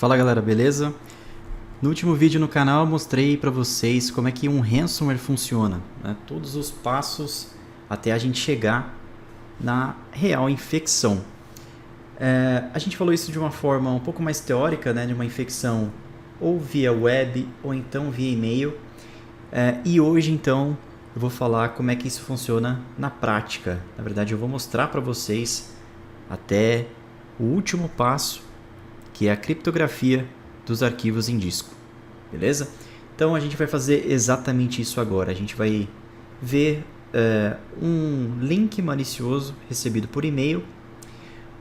Fala galera, beleza? No último vídeo no canal eu mostrei para vocês como é que um ransomware funciona, né? Todos os passos até a gente chegar na real infecção. A gente falou isso de uma forma um pouco mais teórica, né? De uma infecção ou via web ou então via e-mail. E hoje então eu vou falar como é que isso funciona na prática. Na verdade eu vou mostrar para vocês até o último passo, que é a criptografia dos arquivos em disco, beleza? Então a gente vai fazer exatamente isso agora. A gente vai ver um link malicioso recebido por e-mail,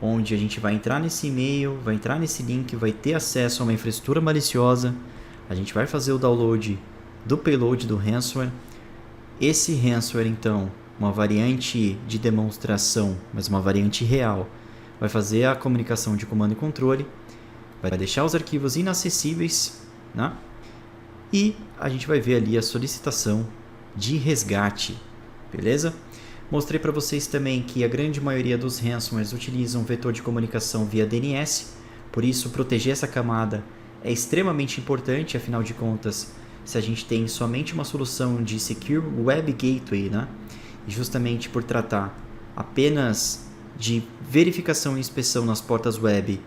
onde a gente vai entrar nesse e-mail, vai entrar nesse link, vai ter acesso a uma infraestrutura maliciosa, a gente vai fazer o download do payload do ransomware. Esse ransomware, então, uma variante de demonstração, mas uma variante real, vai fazer a comunicação de comando e controle, vai deixar os arquivos inacessíveis, né? E a gente vai ver ali a solicitação de resgate, beleza? Mostrei para vocês também que a grande maioria dos ransomwares utilizam um vetor de comunicação via DNS, por isso proteger essa camada é extremamente importante, afinal de contas, se a gente tem somente uma solução de Secure Web Gateway, né? E justamente por tratar apenas de verificação e inspeção nas portas web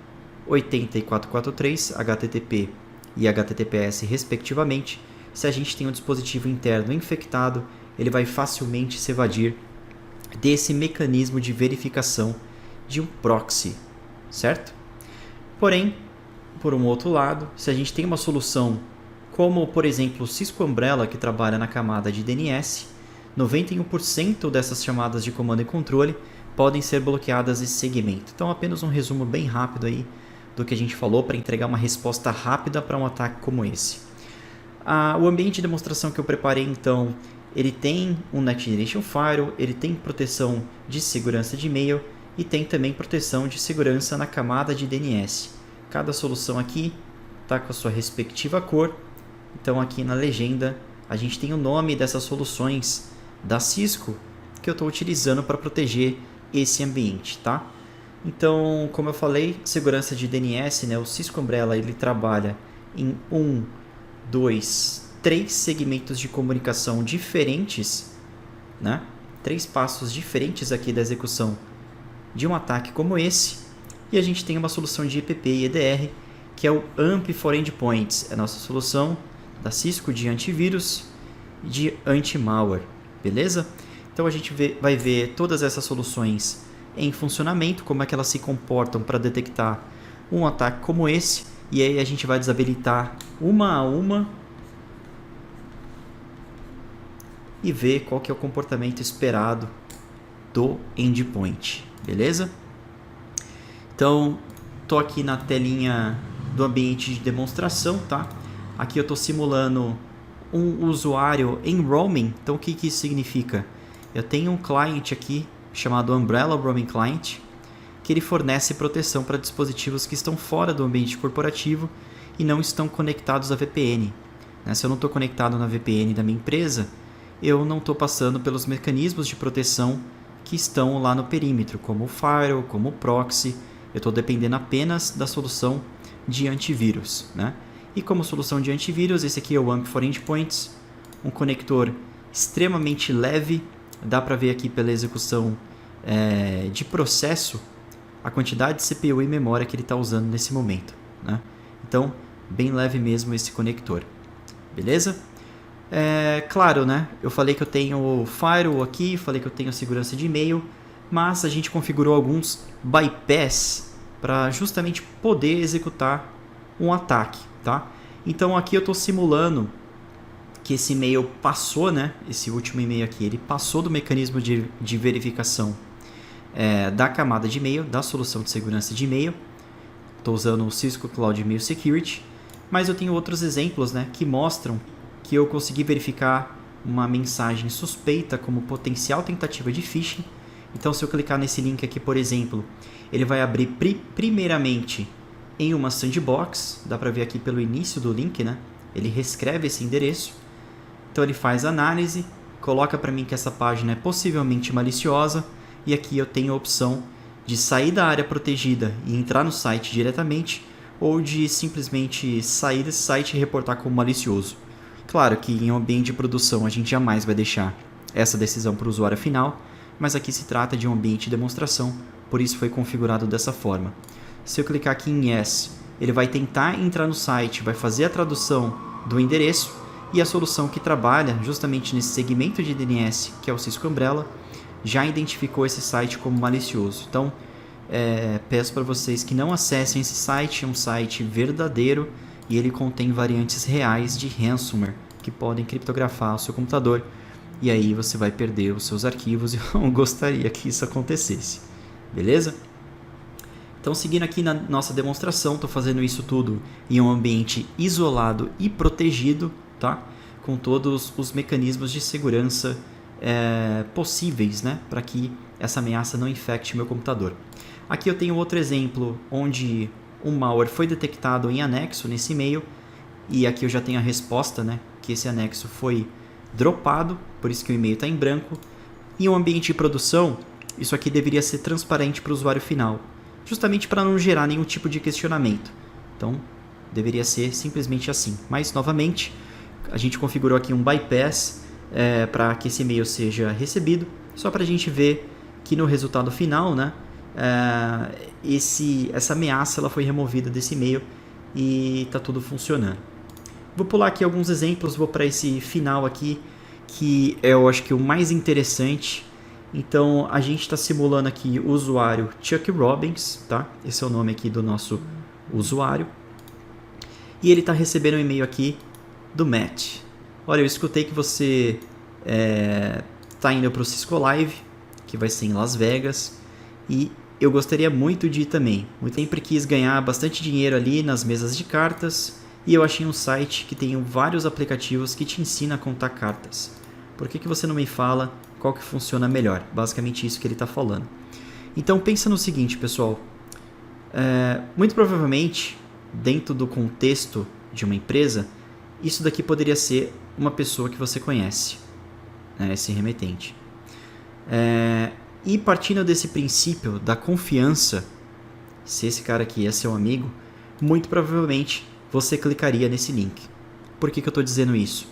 8443, HTTP e HTTPS respectivamente, se a gente tem um dispositivo interno infectado, ele vai facilmente se evadir desse mecanismo de verificação de um proxy, certo? Porém, por um outro lado, se a gente tem uma solução como, por exemplo, o Cisco Umbrella, que trabalha na camada de DNS, 91% dessas chamadas de comando e controle podem ser bloqueadas nesse segmento. Então, apenas um resumo bem rápido aí do que a gente falou para entregar uma resposta rápida para um ataque como esse. O ambiente de demonstração que eu preparei, então, ele tem um Next Generation Firewall, ele tem proteção de segurança de e-mail e tem também proteção de segurança na camada de DNS. Cada solução aqui está com a sua respectiva cor. Então, aqui na legenda, a gente tem o nome dessas soluções da Cisco que eu estou utilizando para proteger esse ambiente, tá? Então, como eu falei, segurança de DNS, né? O Cisco Umbrella ele trabalha em 3 segmentos de comunicação diferentes, né? 3 passos diferentes aqui da execução de um ataque como esse. E a gente tem uma solução de EPP e EDR, que é o AMP for Endpoints. É a nossa solução da Cisco de antivírus e de anti-malware, beleza? Então a gente vai ver todas essas soluções em funcionamento, como é que elas se comportam para detectar um ataque como esse, e aí a gente vai desabilitar uma a uma e ver qual que é o comportamento esperado do endpoint, beleza? Então, tô aqui na telinha do ambiente de demonstração, tá? Aqui eu tô simulando um usuário em roaming. Então, o que isso significa? Eu tenho um client aqui chamado Umbrella Roaming Client, que ele fornece proteção para dispositivos que estão fora do ambiente corporativo e não estão conectados à VPN. Se eu não estou conectado na VPN da minha empresa, eu não estou passando pelos mecanismos de proteção que estão lá no perímetro, como o firewall, como o proxy. Eu estou dependendo apenas da solução de antivírus, né? E como solução de antivírus, esse aqui é o AMP for Endpoints, um conector extremamente leve. Dá para ver aqui pela execução de processo a quantidade de CPU e memória que ele está usando nesse momento, né? Então, bem leve mesmo esse conector, beleza? Claro, né? Eu falei que eu tenho o firewall aqui, falei que eu tenho segurança de e-mail, mas a gente configurou alguns bypass para justamente poder executar um ataque, tá? Então aqui eu estou simulando que esse e-mail passou, né? Esse último e-mail aqui, ele passou do mecanismo de verificação da camada de e-mail, da solução de segurança de e-mail. Estou usando o Cisco Cloud Email Security, mas eu tenho outros exemplos, né, que mostram que eu consegui verificar uma mensagem suspeita como potencial tentativa de phishing. Então, se eu clicar nesse link aqui, por exemplo, ele vai abrir primeiramente em uma sandbox. Dá para ver aqui pelo início do link, né? Ele reescreve esse endereço. Então ele faz análise, coloca para mim que essa página é possivelmente maliciosa, e aqui eu tenho a opção de sair da área protegida e entrar no site diretamente, ou de simplesmente sair desse site e reportar como malicioso. Claro que em um ambiente de produção a gente jamais vai deixar essa decisão para o usuário final, mas aqui se trata de um ambiente de demonstração, por isso foi configurado dessa forma. Se eu clicar aqui em Yes, ele vai tentar entrar no site, vai fazer a tradução do endereço, e a solução que trabalha justamente nesse segmento de DNS, que é o Cisco Umbrella, já identificou esse site como malicioso. Então, peço para vocês que não acessem esse site, é um site verdadeiro e ele contém variantes reais de ransomware que podem criptografar o seu computador e aí você vai perder os seus arquivos e eu não gostaria que isso acontecesse, beleza? Então, seguindo aqui na nossa demonstração, estou fazendo isso tudo em um ambiente isolado e protegido, tá? Com todos os mecanismos de segurança possíveis, né? Para que essa ameaça não infecte meu computador. Aqui eu tenho outro exemplo onde um malware foi detectado em anexo nesse e-mail e aqui eu já tenho a resposta, né? Que esse anexo foi dropado, por isso que o e-mail está em branco. Em um ambiente de produção, isso aqui deveria ser transparente para o usuário final, justamente para não gerar nenhum tipo de questionamento. Então, deveria ser simplesmente assim. Mas, novamente, a gente configurou aqui um bypass para que esse e-mail seja recebido, só para a gente ver que no resultado final, né, essa ameaça ela foi removida desse e-mail e está tudo funcionando. Vou pular aqui alguns exemplos, vou para esse final aqui, que eu acho que é o mais interessante. Então, a gente está simulando aqui o usuário Chuck Robbins, tá? Esse é o nome aqui do nosso usuário. E ele está recebendo um e-mail aqui do Matt. Olha, eu escutei que você está indo para o Cisco Live, que vai ser em Las Vegas, e eu gostaria muito de ir também. Eu sempre quis ganhar bastante dinheiro ali nas mesas de cartas, e eu achei um site que tem vários aplicativos que te ensinam a contar cartas. Por que você não me fala qual que funciona melhor? Basicamente isso que ele está falando. Então pensa no seguinte, pessoal. Muito provavelmente, dentro do contexto de uma empresa, isso daqui poderia ser uma pessoa que você conhece, né, esse remetente. E partindo desse princípio da confiança, se esse cara aqui é seu amigo, muito provavelmente você clicaria nesse link. Por que eu estou dizendo isso?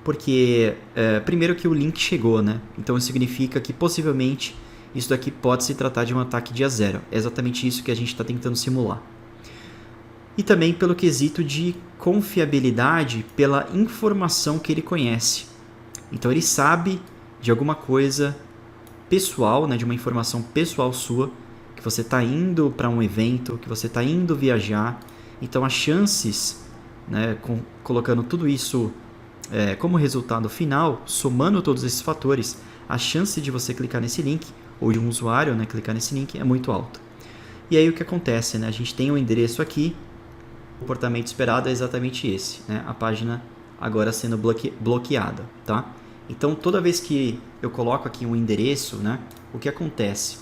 Porque, primeiro que o link chegou, né? Então isso significa que possivelmente isso daqui pode se tratar de um ataque dia zero. É exatamente isso que a gente está tentando simular. E também pelo quesito de confiabilidade pela informação que ele conhece. Então ele sabe de alguma coisa pessoal, né, de uma informação pessoal sua, que você está indo para um evento, que você está indo viajar. Então as chances, né, colocando tudo isso como resultado final, somando todos esses fatores, a chance de você clicar nesse link, ou de um usuário, né, clicar nesse link, é muito alta. E aí o que acontece? Né? A gente tem um endereço aqui, o comportamento esperado é exatamente esse, né? A página agora sendo bloqueada. Tá? Então toda vez que eu coloco aqui um endereço, né, o que acontece?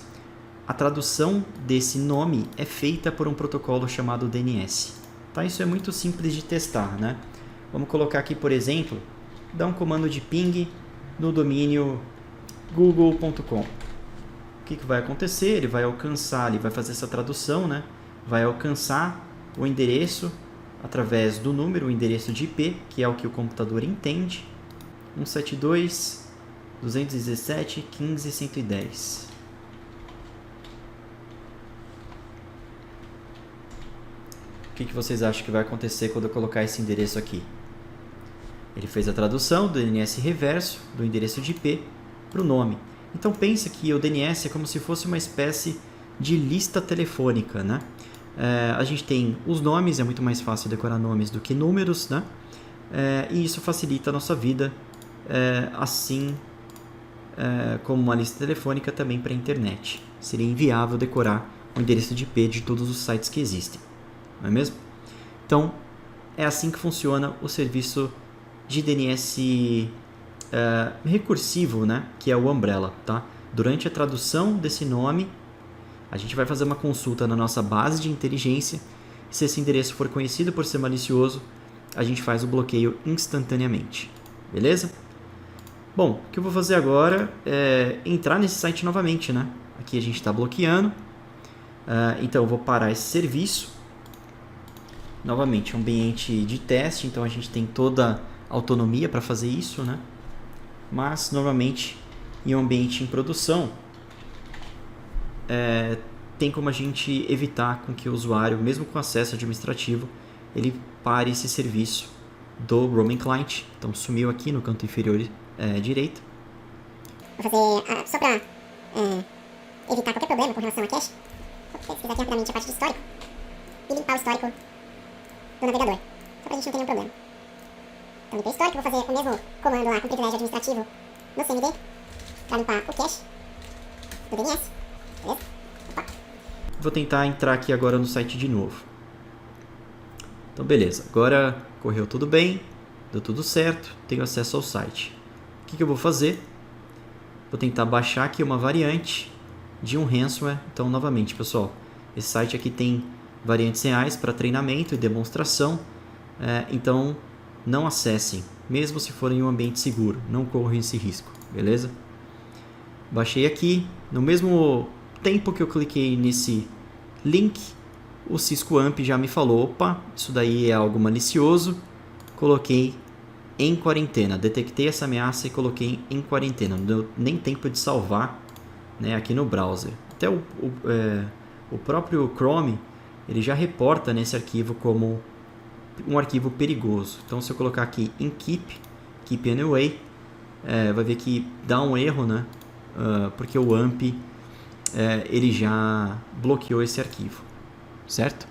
A tradução desse nome é feita por um protocolo chamado DNS. Tá? Isso é muito simples de testar, né? Vamos colocar aqui, por exemplo, dar um comando de ping no domínio google.com. O que vai acontecer? Ele vai alcançar, ele vai fazer essa tradução, né? Vai alcançar o endereço através do número, o endereço de IP, que é o que o computador entende, 172.217.15.110. O que vocês acham que vai acontecer quando eu colocar esse endereço aqui? Ele fez a tradução do DNS reverso, do endereço de IP, para o nome. Então pense que o DNS é como se fosse uma espécie de lista telefônica, né? A gente tem os nomes, é muito mais fácil decorar nomes do que números, né? E isso facilita a nossa vida, assim como uma lista telefônica também para a internet. Seria inviável decorar o endereço de IP de todos os sites que existem. Não é mesmo? Então, é assim que funciona o serviço de DNS recursivo, né? Que é o Umbrella. Tá? Durante a tradução desse nome, a gente vai fazer uma consulta na nossa base de inteligência. Se esse endereço for conhecido por ser malicioso, a gente faz o bloqueio instantaneamente. Beleza? Bom, o que eu vou fazer agora é entrar nesse site novamente. Né? Aqui a gente está bloqueando. Então, eu vou parar esse serviço. novamente, ambiente de teste, então a gente tem toda a autonomia para fazer isso, né? Mas, normalmente, em um ambiente em produção, tem como a gente evitar com que o usuário, mesmo com acesso administrativo, ele pare esse serviço do roaming client. Então, sumiu aqui no canto inferior direito. Vou fazer, só para evitar qualquer problema com relação a cache, vou pesquisar aqui rapidamente a parte de histórico e limpar o histórico do navegador, só para a gente não ter nenhum problema. Então, limpei o histórico, vou fazer o mesmo comando lá com privilégio administrativo no CMD, para limpar o cache do DNS, beleza? Opa. Vou tentar entrar aqui agora no site de novo. Então, beleza. Agora correu tudo bem, deu tudo certo, tenho acesso ao site. O que eu vou fazer? Vou tentar baixar aqui uma variante de um ransomware. Então, novamente, pessoal, esse site aqui tem variantes reais para treinamento e demonstração. Então, não acessem, mesmo se for em um ambiente seguro. Não corram esse risco, beleza? Baixei aqui. No mesmo tempo que eu cliquei nesse link, o Cisco AMP já me falou, opa, isso daí é algo malicioso. Coloquei em quarentena, detectei essa ameaça e coloquei em quarentena. Não deu nem tempo de salvar, né, aqui no browser. Até o próprio Chrome, ele já reporta nesse arquivo como um arquivo perigoso. Então, se eu colocar aqui em keep anyway, vai ver que dá um erro, né? Porque o AMP ele já bloqueou esse arquivo, certo?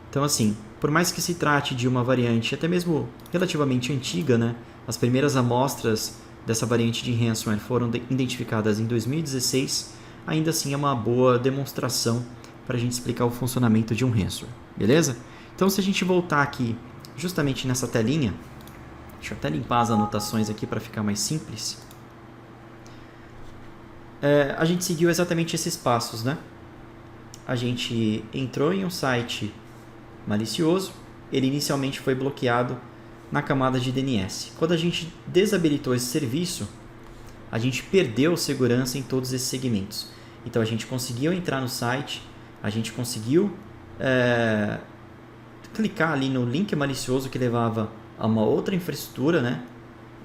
Então, assim, por mais que se trate de uma variante até mesmo relativamente antiga, né? As primeiras amostras dessa variante de ransomware foram identificadas em 2016, ainda assim é uma boa demonstração para a gente explicar o funcionamento de um ransomware, beleza? Então, se a gente voltar aqui justamente nessa telinha, deixa eu até limpar as anotações aqui para ficar mais simples. A gente seguiu exatamente esses passos, né? A gente entrou em um site malicioso, ele inicialmente foi bloqueado na camada de DNS. Quando a gente desabilitou esse serviço, a gente perdeu segurança em todos esses segmentos. Então, a gente conseguiu entrar no site, a gente conseguiu clicar ali no link malicioso que levava a uma outra infraestrutura, né?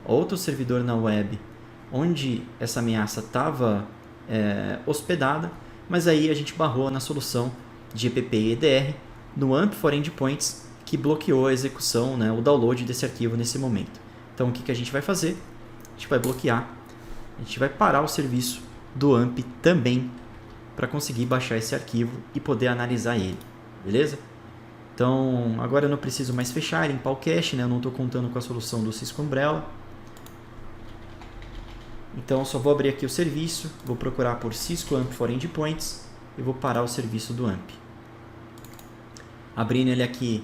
Outro servidor na web, onde essa ameaça estava hospedada, mas aí a gente barrou na solução de EPP e EDR no AMP for Endpoints, que bloqueou a execução, né, o download desse arquivo nesse momento. Então, o que a gente vai fazer? A gente vai bloquear, a gente vai parar o serviço do AMP também, para conseguir baixar esse arquivo e poder analisar ele, beleza? Então, agora eu não preciso mais fechar e limpar o cache, né? Eu não estou contando com a solução do Cisco Umbrella. Então, eu só vou abrir aqui o serviço, vou procurar por Cisco AMP for Endpoints e vou parar o serviço do AMP. Abrindo ele aqui,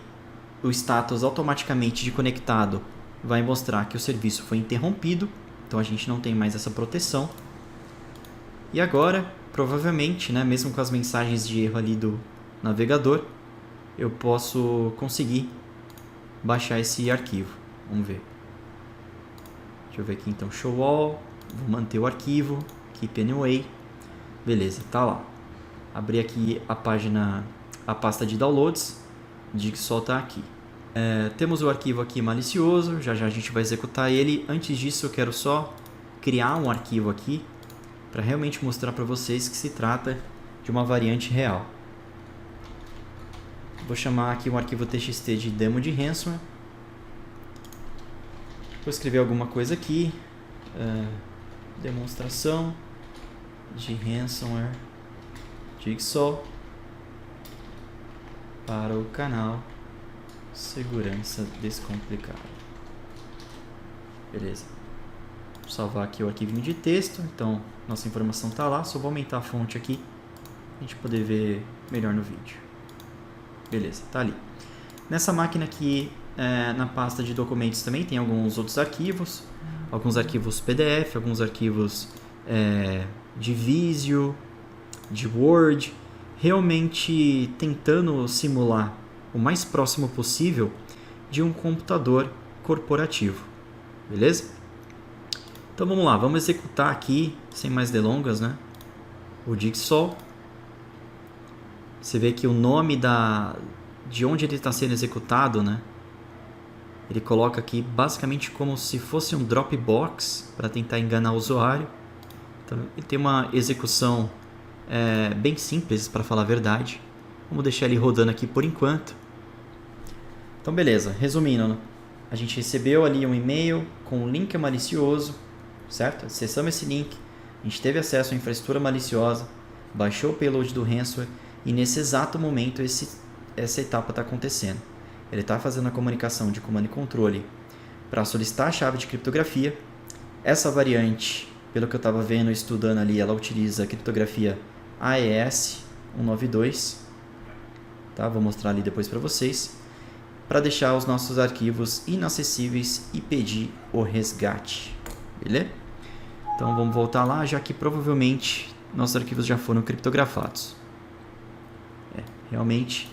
o status automaticamente de conectado vai mostrar que o serviço foi interrompido, então a gente não tem mais essa proteção. E agora, provavelmente, né, mesmo com as mensagens de erro ali do navegador, eu posso conseguir baixar esse arquivo. Vamos ver. Deixa eu ver aqui então, show all, vou manter o arquivo, keep anyway, beleza, tá lá. Abri aqui a página, a pasta de downloads, Jigsaw tá aqui. Temos o arquivo aqui malicioso, já a gente vai executar ele. Antes disso eu quero só criar um arquivo aqui, para realmente mostrar para vocês que se trata de uma variante real. Vou chamar aqui um arquivo txt de demo de ransomware. Vou escrever alguma coisa aqui. Demonstração de ransomware Jigsaw para o canal Segurança Descomplicada. Beleza. Vou salvar aqui o arquivinho de texto. Então, nossa informação está lá. Só vou aumentar a fonte aqui para a gente poder ver melhor no vídeo. Beleza, tá ali. Nessa máquina aqui, na pasta de documentos também tem alguns outros arquivos. Alguns arquivos PDF, alguns arquivos de Visio, de Word. Realmente tentando simular o mais próximo possível de um computador corporativo. Beleza? Então vamos lá, vamos executar aqui, sem mais delongas, né? O Jigsaw. Você vê que o nome de onde ele está sendo executado, né? Ele coloca aqui basicamente como se fosse um Dropbox para tentar enganar o usuário. Então, ele tem uma execução bem simples, para falar a verdade. Vamos deixar ele rodando aqui por enquanto. Então, beleza. Resumindo, a gente recebeu ali um e-mail com um link malicioso, certo? Acessamos esse link, a gente teve acesso à infraestrutura maliciosa, baixou o payload do ransomware e nesse exato momento essa etapa está acontecendo. Ele está fazendo a comunicação de comando e controle para solicitar a chave de criptografia. Essa variante, pelo que eu estava vendo e estudando ali, ela utiliza a criptografia AES 192. Tá? Vou mostrar ali depois para vocês. Para deixar os nossos arquivos inacessíveis e pedir o resgate. Beleza? Então vamos voltar lá, já que provavelmente nossos arquivos já foram criptografados. Realmente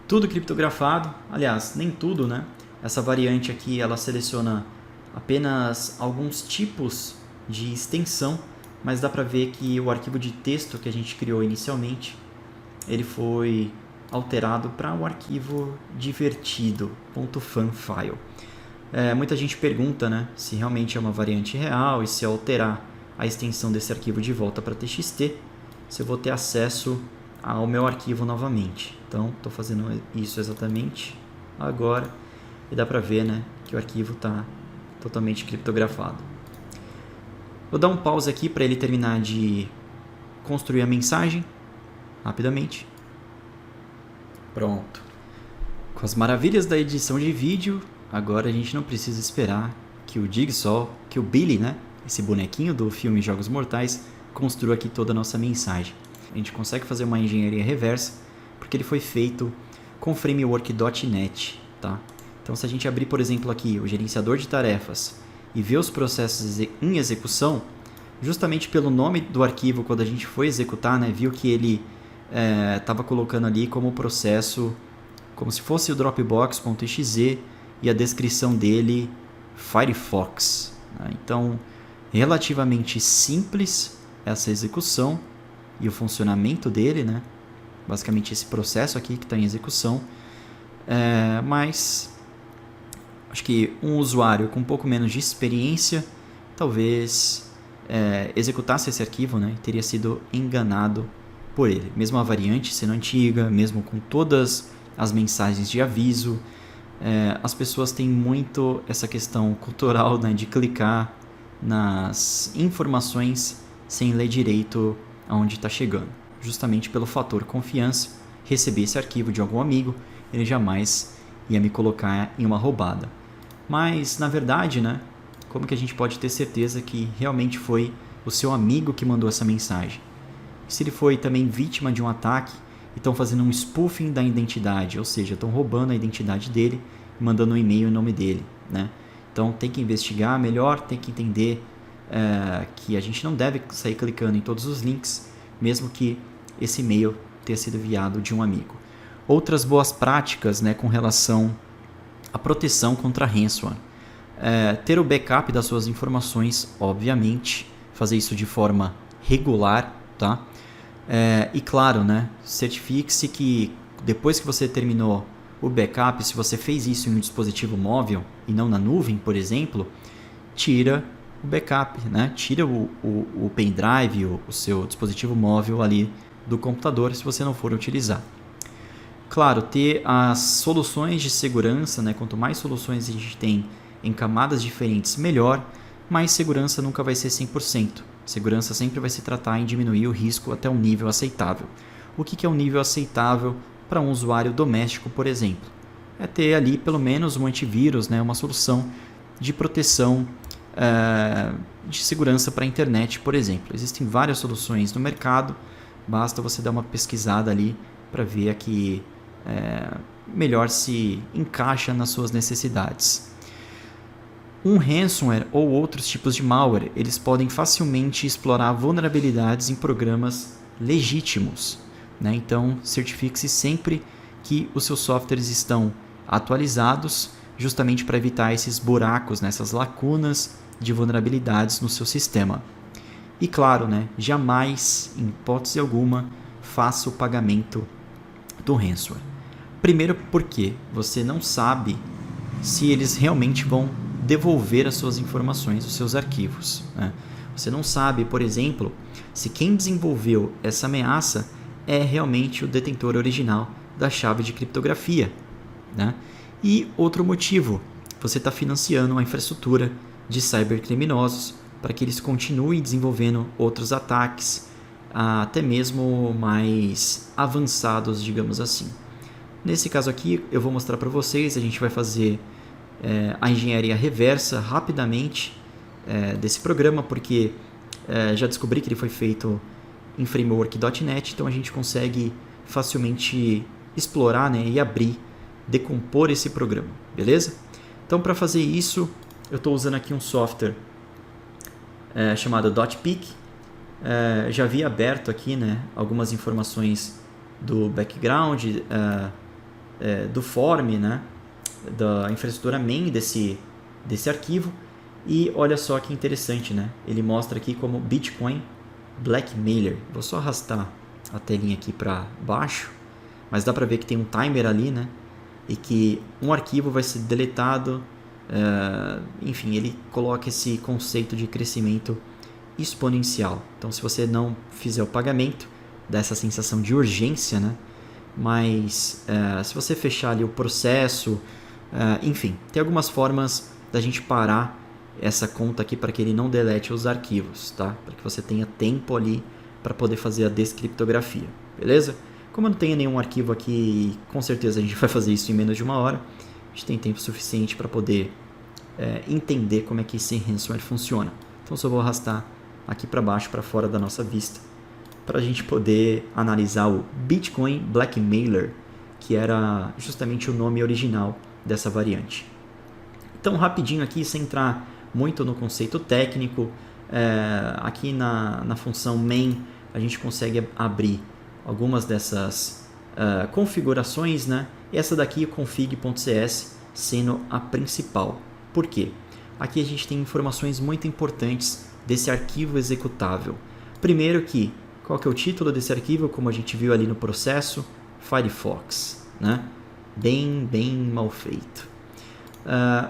tudo criptografado, aliás, nem tudo, né? Essa variante aqui, ela seleciona apenas alguns tipos de extensão, mas dá para ver que o arquivo de texto que a gente criou inicialmente, ele foi alterado para o arquivo divertido.fan file. Muita gente pergunta, né, se realmente é uma variante real e se alterar a extensão desse arquivo de volta para TXT, se eu vou ter acesso ao meu arquivo novamente. Então, estou fazendo isso exatamente agora e dá para ver, né, que o arquivo está totalmente criptografado. Vou dar um pause aqui para ele terminar de construir a mensagem rapidamente. Pronto. Com as maravilhas da edição de vídeo, agora a gente não precisa esperar que o Jigsaw, que o Billy, né, esse bonequinho do filme Jogos Mortais, construa aqui toda a nossa mensagem. A gente consegue fazer uma engenharia reversa porque ele foi feito com framework.NET, tá? Então, se a gente abrir, por exemplo, aqui o gerenciador de tarefas e ver os processos em execução, justamente pelo nome do arquivo, quando a gente foi executar, né, viu que ele estava colocando ali como processo, como se fosse o Dropbox.exe e a descrição dele Firefox. Né? Então, relativamente simples essa execução e o funcionamento dele, né? Basicamente esse processo aqui que está em execução, mas acho que um usuário com um pouco menos de experiência talvez executasse esse arquivo, né, e teria sido enganado por ele. Mesmo a variante sendo antiga, mesmo com todas as mensagens de aviso, as pessoas têm muito essa questão cultural, né, de clicar nas informações sem ler direito aonde está chegando. Justamente pelo fator confiança, receber esse arquivo de algum amigo, ele jamais ia me colocar em uma roubada. Mas, na verdade, né, como que a gente pode ter certeza que realmente foi o seu amigo que mandou essa mensagem? Se ele foi também vítima de um ataque e estão fazendo um spoofing da identidade, ou seja, estão roubando a identidade dele e mandando um e-mail em nome dele, né? Então tem que investigar melhor, tem que entender que a gente não deve sair clicando em todos os links, mesmo que esse e-mail tenha sido enviado de um amigo. Outras boas práticas, né, com relação à proteção contra ransomware. Ter o backup das suas informações, obviamente, fazer isso de forma regular, tá? E claro, né, certifique-se que depois que você terminou o backup, se você fez isso em um dispositivo móvel e não na nuvem, por exemplo, tira o backup, né? Tira o pendrive, o seu dispositivo móvel ali do computador se você não for utilizar. Claro, ter as soluções de segurança, né? Quanto mais soluções a gente tem em camadas diferentes, melhor, mas segurança nunca vai ser 100%. Segurança sempre vai se tratar em diminuir o risco até um nível aceitável. O que é um nível aceitável para um usuário doméstico, por exemplo? É ter ali pelo menos um antivírus, né? Uma solução de proteção de segurança para a internet, por exemplo. Existem várias soluções no mercado, basta você dar uma pesquisada ali para ver a que melhor se encaixa nas suas necessidades. Um ransomware ou outros tipos de malware, eles podem facilmente explorar vulnerabilidades em programas legítimos, né? Então, certifique-se sempre que os seus softwares estão atualizados, justamente para evitar esses buracos, né? Essas lacunas de vulnerabilidades no seu sistema. E claro, né? Jamais, em hipótese alguma, faça o pagamento do ransomware. Primeiro porque você não sabe se eles realmente vão devolver as suas informações, os seus arquivos, né? Você não sabe, por exemplo, se quem desenvolveu essa ameaça é realmente o detentor original da chave de criptografia, né? E outro motivo, você está financiando uma infraestrutura de cybercriminosos para que eles continuem desenvolvendo outros ataques, até mesmo mais avançados, digamos assim. Nesse caso aqui, eu vou mostrar para vocês, a gente vai fazer a engenharia reversa rapidamente desse programa, porque já descobri que ele foi feito em framework.NET, então a gente consegue facilmente explorar, né, e abrir, decompor esse programa, beleza? Então, para fazer isso, eu estou usando aqui um software chamado .peek. Já havia aberto aqui, né, algumas informações do background, do form, né, da infraestrutura main desse arquivo. E olha só que interessante, né? Ele mostra aqui como Bitcoin Blackmailer. Vou só arrastar a telinha aqui para baixo, mas dá para ver que tem um timer ali, né? E que um arquivo vai ser deletado. Enfim, ele coloca esse conceito de crescimento exponencial. Então, se você não fizer o pagamento, dá essa sensação de urgência, né? Mas se você fechar ali o processo, enfim, tem algumas formas da gente parar essa conta aqui para que ele não delete os arquivos, tá? Para que você tenha tempo ali para poder fazer a descriptografia, beleza? Como eu não tenho nenhum arquivo aqui, com certeza a gente vai fazer isso em menos de uma hora. A gente tem tempo suficiente para poder entender como é que esse ransomware funciona. Então só vou arrastar aqui para baixo, para fora da nossa vista, para a gente poder analisar o Bitcoin Blackmailer, que era justamente o nome original dessa variante. Então, rapidinho aqui, sem entrar muito no conceito técnico, aqui na função main a gente consegue abrir algumas dessas configurações, né? Essa daqui, o config.cs, sendo a principal. Por quê? Aqui a gente tem informações muito importantes desse arquivo executável. Primeiro que, qual que é o título desse arquivo? Como a gente viu ali no processo, Firefox, né? Bem mal feito.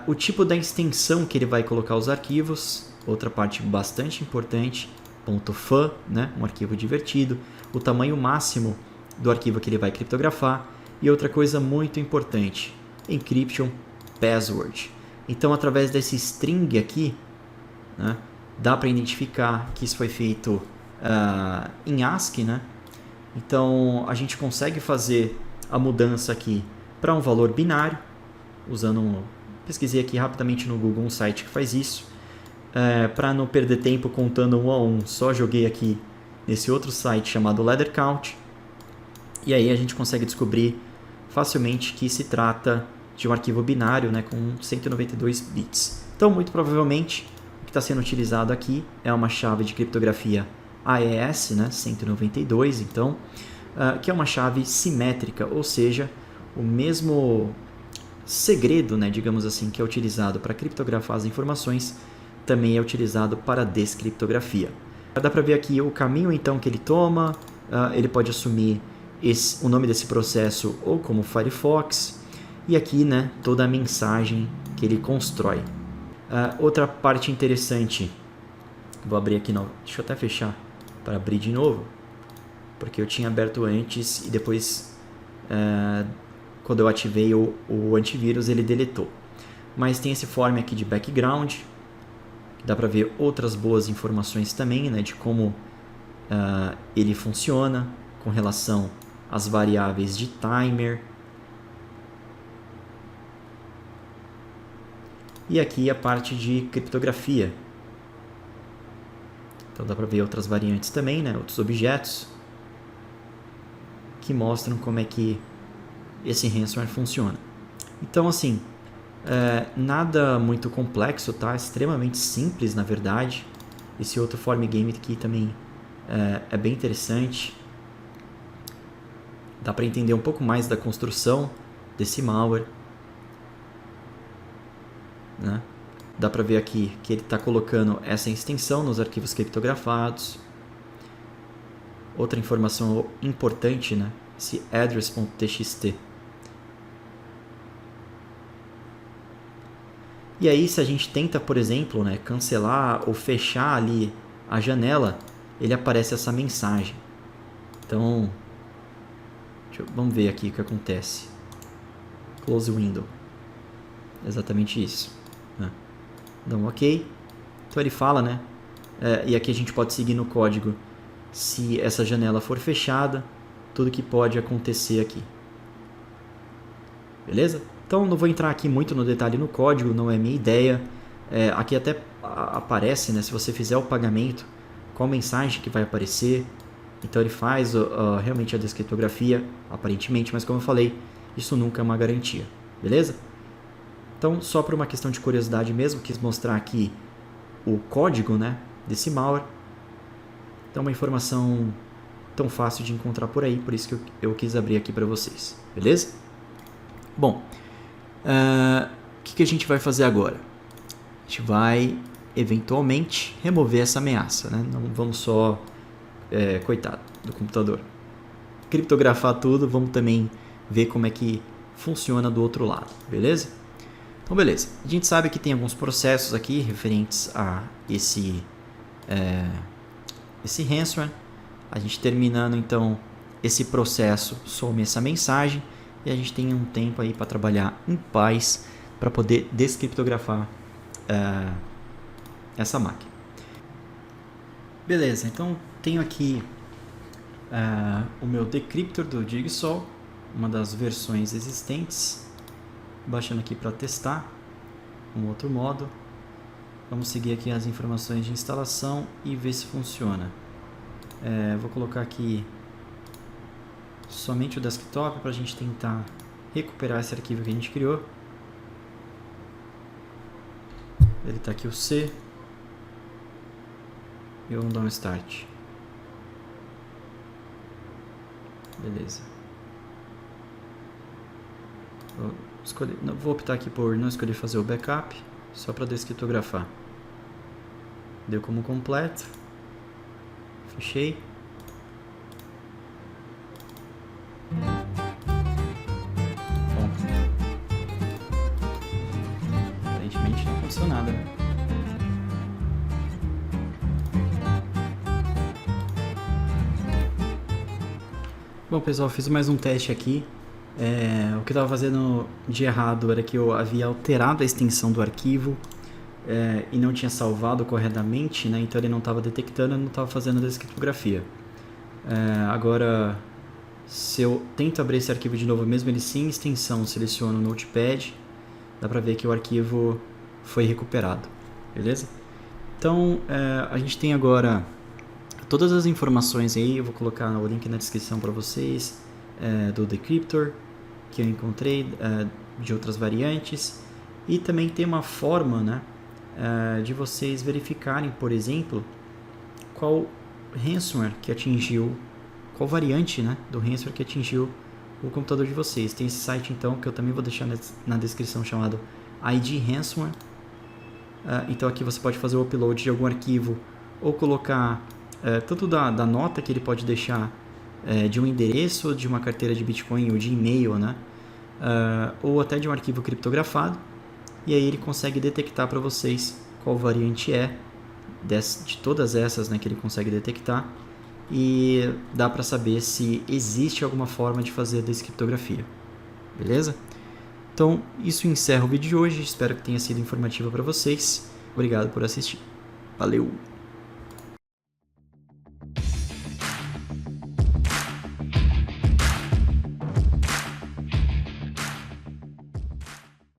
O tipo da extensão que ele vai colocar os arquivos, outra parte bastante importante, .fa, né? Um arquivo divertido, o tamanho máximo do arquivo que ele vai criptografar e outra coisa muito importante, encryption password. Então, através desse string aqui, né, dá para identificar que isso foi feito em ASCII, né? Então, a gente consegue fazer a mudança aqui para um valor binário, pesquisei aqui rapidamente no Google um site que faz isso. Para não perder tempo contando um a um, só joguei aqui nesse outro site chamado Ladder Count. E aí a gente consegue descobrir facilmente que se trata de um arquivo binário, né, com 192 bits. Então, muito provavelmente, o que está sendo utilizado aqui é uma chave de criptografia AES, né, 192, então, que é uma chave simétrica, ou seja, o mesmo segredo, né, digamos assim, que é utilizado para criptografar as informações, também é utilizado para a descriptografia. Dá para ver aqui o caminho então que ele toma, ele pode assumir o nome desse processo ou como Firefox, e aqui, né, toda a mensagem que ele constrói. Outra parte interessante, vou abrir aqui, deixa eu até fechar para abrir de novo, porque eu tinha aberto antes e depois, quando eu ativei o antivírus, ele deletou. Mas tem esse form aqui de background, dá para ver outras boas informações também, né, de como ele funciona com relação às variáveis de timer. E aqui a parte de criptografia. Então dá para ver outras variantes também, né, outros objetos que mostram como é que esse ransomware funciona. Então, assim, nada muito complexo, tá? Extremamente simples, na verdade. Esse outro form game aqui também é bem interessante. Dá para entender um pouco mais da construção desse malware, né? Dá para ver aqui que ele está colocando essa extensão nos arquivos criptografados. Outra informação importante, né? Esse address.txt E aí, se a gente tenta, por exemplo, né, cancelar ou fechar ali a janela, ele aparece essa mensagem. Então, vamos ver aqui o que acontece. Close window. Exatamente isso, né? Dá um OK. Então ele fala, né? E aqui a gente pode seguir no código se essa janela for fechada, tudo que pode acontecer aqui. Beleza? Então não vou entrar aqui muito no detalhe no código, não é minha ideia. Aqui até aparece, né, se você fizer o pagamento, qual mensagem que vai aparecer. Então ele faz realmente a descriptografia, aparentemente, mas como eu falei, isso nunca é uma garantia. Beleza? Então, só por uma questão de curiosidade mesmo, quis mostrar aqui o código, né, desse malware. Então, uma informação tão fácil de encontrar por aí, por isso que eu quis abrir aqui para vocês. Beleza? Bom, o que a gente vai fazer agora? A gente vai, eventualmente, remover essa ameaça, né? Não vamos só, coitado do computador, criptografar tudo, vamos também ver como é que funciona do outro lado, beleza? Então, beleza. A gente sabe que tem alguns processos aqui referentes a esse ransomware. A gente terminando, então, esse processo, some essa mensagem e a gente tem um tempo aí para trabalhar em paz para poder descriptografar essa máquina. Beleza, então tenho aqui o meu decryptor do Jigsaw, uma das versões existentes. Baixando aqui para testar um outro modo. Vamos seguir aqui as informações de instalação e ver se funciona. Vou colocar aqui somente o desktop para a gente tentar recuperar esse arquivo que a gente criou. Ele está aqui o C. E vamos dar um start. Beleza. Vou optar aqui por não escolher fazer o backup, só para descriptografar. Deu como completo. Fechei. Bom. Aparentemente não aconteceu nada, né? Bom, pessoal, fiz mais um teste aqui. O que eu estava fazendo de errado era que eu havia alterado a extensão do arquivo e não tinha salvado corretamente, né? Então ele não estava detectando, eu não estava fazendo a descriptografia. Agora, se eu tento abrir esse arquivo de novo, mesmo ele sem extensão, seleciono o Notepad, dá para ver que o arquivo foi recuperado, beleza? Então, a gente tem agora todas as informações aí, eu vou colocar o link na descrição para vocês, do Decryptor, que eu encontrei, de outras variantes, e também tem uma forma, né, de vocês verificarem, por exemplo, qual ransomware que atingiu, qual variante, né, do ransomware que atingiu o computador de vocês. Tem esse site então que eu também vou deixar na descrição, chamado ID Ransomware. Então aqui você pode fazer o upload de algum arquivo ou colocar tanto da nota que ele pode deixar de um endereço, de uma carteira de Bitcoin ou de e-mail, né? Ou até de um arquivo criptografado, e aí ele consegue detectar para vocês qual variante de todas essas, né, que ele consegue detectar, e dá para saber se existe alguma forma de fazer a descriptografia, beleza? Então isso encerra o vídeo de hoje, espero que tenha sido informativo para vocês. Obrigado por assistir, valeu!